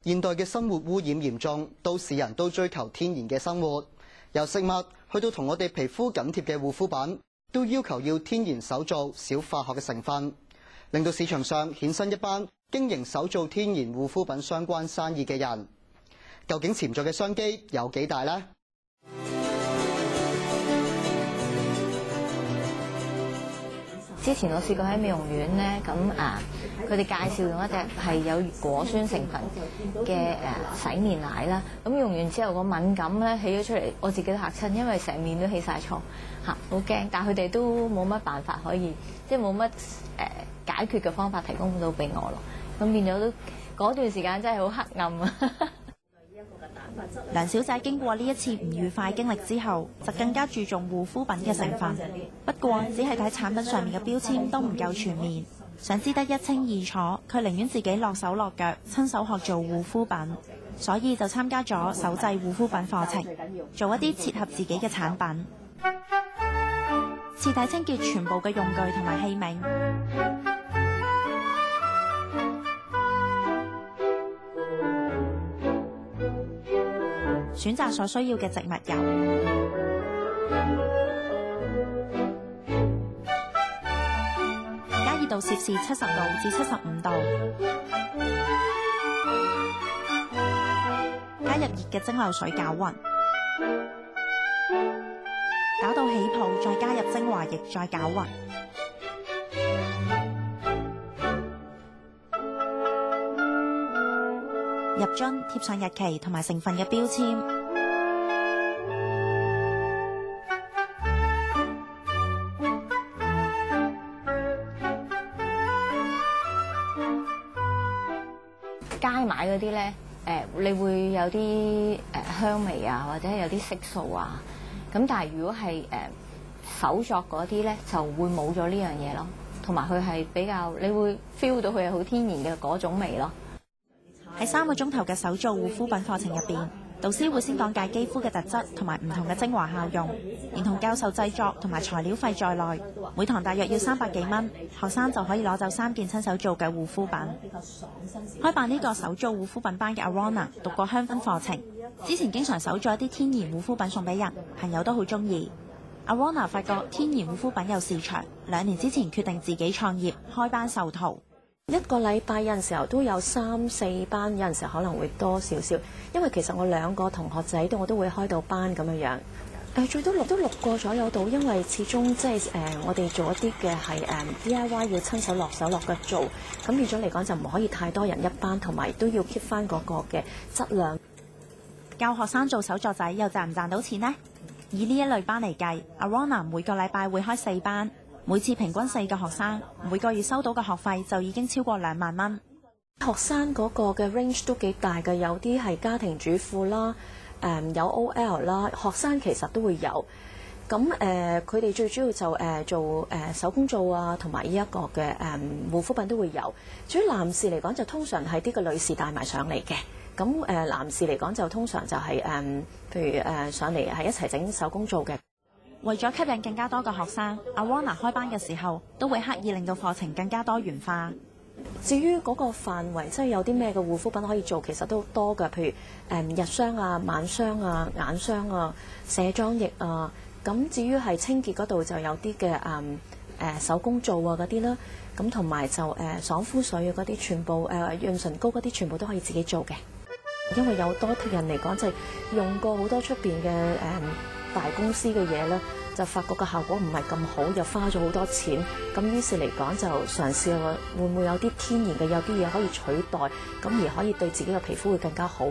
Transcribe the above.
現代嘅生活污染嚴重，都市人都追求天然嘅生活，由食物去到同我哋皮膚緊貼嘅護膚品，都要求要天然手造、少化學嘅成分，令到市場上衍生一班經營手造天然護膚品相關生意嘅人。究竟潛在嘅商機有幾大呢？之前我試過喺美容院咧，咁佢哋介紹用一隻係有果酸成分嘅洗面奶啦。咁用完之後個敏感咧起咗出嚟，我自己都嚇親，因為成面都起晒瘡嚇，好驚。但係佢哋都冇乜辦法可以，即係冇乜解決嘅方法提供到俾我咯。咁變咗都嗰段時間真係好黑暗啊！梁小姐經過呢一次唔愉快經歷之後，就更加注重護膚品嘅成分。不過，只係睇產品上面嘅標籤都唔夠全面，想知得一清二楚，佢寧願自己落手落腳，親手學做護膚品，所以就參加咗手製護膚品課程，做一啲切合自己嘅產品，徹底清潔全部嘅用具同埋器皿。選擇所需要嘅植物油，加熱到攝氏70度至75度，加入熱嘅蒸餾水攪勻，攪到起泡，再加入精華液，再攪勻。入樽，貼上日期同埋成分嘅標籤。街買嗰啲咧，你會有啲香味啊，或者有啲色素啊。咁但係如果係手作嗰啲咧，就會冇咗呢樣嘢咯。同埋佢係比較，你會 feel 到佢係好天然嘅嗰種味咯。喺3個鐘頭嘅手做護膚品課程入邊，導師會先講解肌膚嘅特質同埋唔同嘅精華效用，連同教授製作同埋材料費在內，每堂大約要300幾蚊，學生就可以攞走3件親手做嘅護膚品。開辦呢個手做護膚品班嘅 Arona 讀過香薰課程，之前經常手做一啲天然護膚品送俾人，朋友都好中意。Arona 發覺天然護膚品有市場，2年之前決定自己創業，開班授徒。一個禮拜有陣時候都有3、4班，有陣時候可能會多少少，因為其實我2個同學仔我都會開到班咁樣樣。最多6個左右到，因為始終即係我哋做一啲嘅係DIY 要親手落手落腳做，咁變咗嚟講就唔可以太多人一班，同埋都要 keep 翻嗰個嘅質量。教學生做手作仔又賺唔賺到錢呢？以呢一類班嚟計，Arona 每個禮拜會開4班。每次平均4個學生，每個月收到嘅學費就已經超過2萬蚊。學生嗰個嘅 range 都幾大嘅，有啲係家庭主婦啦，有 OL 啦，學生其實都會有。咁佢哋最主要就做手工皂啊，同埋呢一個嘅護膚品都會有。至於男士嚟講，就通常係啲個女士帶埋上嚟嘅。咁男士嚟講就通常就係譬如上嚟係一齊整手工皂嘅。為咗吸引更加多嘅學生，Arona 開班嘅時候都會刻意令到課程更加多元化。至於嗰個範圍，即係有啲咩嘅護膚品可以做，其實都多㗎。譬如日霜啊、晚霜啊、眼霜啊、卸妝液啊。咁至於係清潔嗰度就有啲嘅手工皂啊嗰啲啦。咁同埋就爽膚水啊嗰啲，全部潤唇膏嗰啲，全部都可以自己做嘅。因為有多人嚟講，就係用過好多出邊嘅大公司嘅嘢咧，就發覺個效果唔係咁好，又花咗好多錢。咁於是嚟講就嘗試下會唔會有啲天然嘅，有啲嘢可以取代，咁而可以對自己嘅皮膚會更加好。